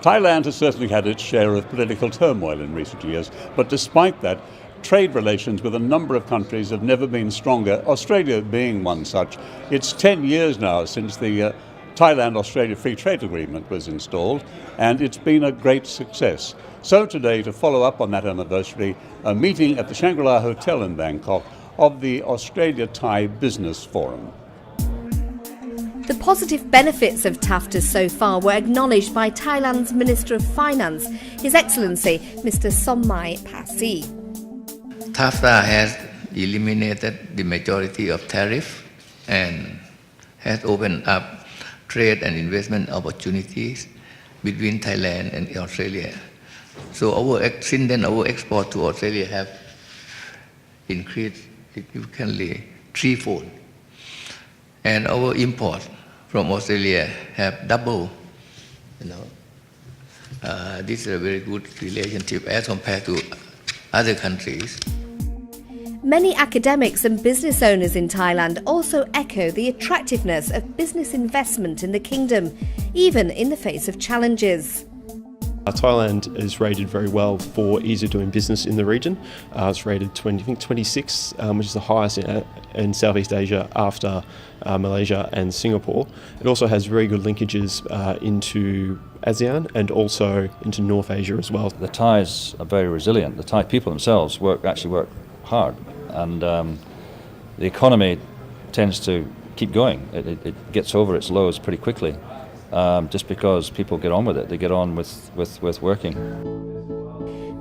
Thailand has certainly had its share of political turmoil in recent years, but despite that, trade relations with a number of countries have never been stronger, Australia being one such. It's 10 years now since the Thailand-Australia Free Trade Agreement was installed, and it's been a great success. So today, to follow up on that anniversary, a meeting at the Shangri-La Hotel in Bangkok of the Australia-Thai Business Forum. The positive benefits of TAFTA so far were acknowledged by Thailand's Minister of Finance, His Excellency Mr. Sommai Pasi. TAFTA has eliminated the majority of tariffs and has opened up trade and investment opportunities between Thailand and Australia. So since then, our export to Australia have increased significantly threefold, and our import from Australia have doubled. This is a very good relationship as compared to other countries. Many academics and business owners in Thailand also echo the attractiveness of business investment in the kingdom, even in the face of challenges. Thailand is rated very well for ease of doing business in the region. It's rated 26, which is the highest in Southeast Asia after Malaysia and Singapore. It also has very good linkages into ASEAN and also into North Asia as well. The Thais are very resilient. The Thai people themselves actually work hard, and the economy tends to keep going. It gets over its lows pretty quickly. Just because people get on with it. They get on with working.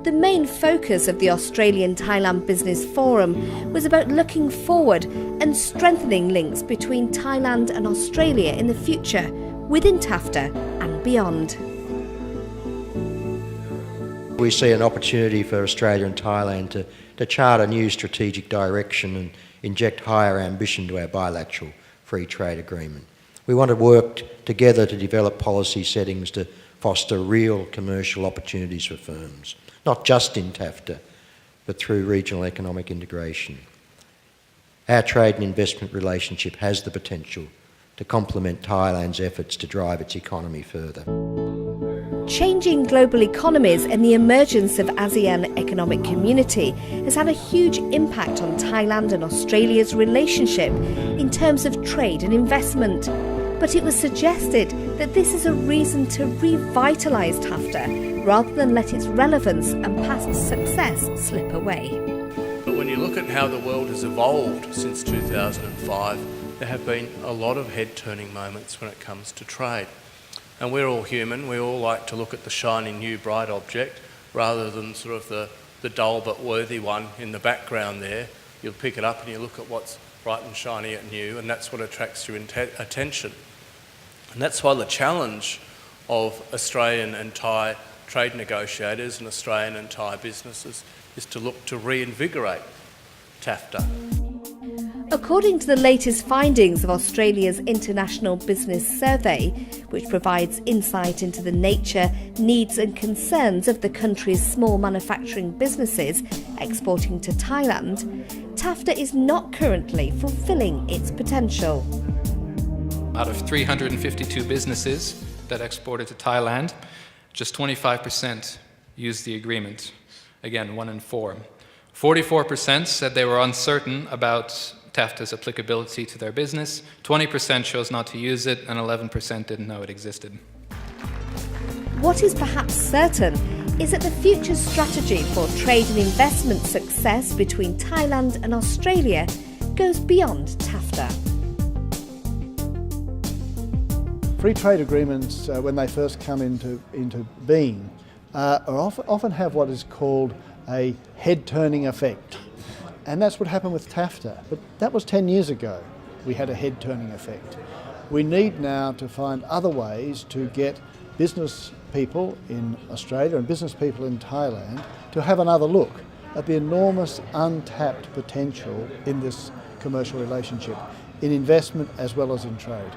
The main focus of the Australian-Thailand Business Forum was about looking forward and strengthening links between Thailand and Australia in the future, within TAFTA and beyond. We see an opportunity for Australia and Thailand to chart a new strategic direction and inject higher ambition to our bilateral free trade agreement. We want to work together to develop policy settings to foster real commercial opportunities for firms, not just in TAFTA, but through regional economic integration. Our trade and investment relationship has the potential to complement Thailand's efforts to drive its economy further. Changing global economies and the emergence of ASEAN Economic Community has had a huge impact on Thailand and Australia's relationship in terms of trade and investment. But it was suggested that this is a reason to revitalise TAFTA rather than let its relevance and past success slip away. But when you look at how the world has evolved since 2005, there have been a lot of head-turning moments when it comes to trade. And we're all human, we all like to look at the shiny new bright object rather than sort of the dull but worthy one in the background there. You'll pick it up and you look at what's bright and shiny and new, and that's what attracts your attention. And that's why the challenge of Australian and Thai trade negotiators and Australian and Thai businesses is to look to reinvigorate TAFTA. According to the latest findings of Australia's International Business Survey, which provides insight into the nature, needs and concerns of the country's small manufacturing businesses exporting to Thailand, TAFTA is not currently fulfilling its potential. Out of 352 businesses that exported to Thailand, just 25% used the agreement. Again, 1 in 4. 44% said they were uncertain about TAFTA's applicability to their business, 20% chose not to use it, and 11% didn't know it existed. What is perhaps certain is that the future strategy for trade and investment success between Thailand and Australia goes beyond TAFTA. Free trade agreements, when they first come into being, often have what is called a head-turning effect. And that's what happened with TAFTA. But that was 10 years ago. We had a head-turning effect. We need now to find other ways to get business people in Australia and business people in Thailand to have another look at the enormous untapped potential in this commercial relationship, in investment as well as in trade.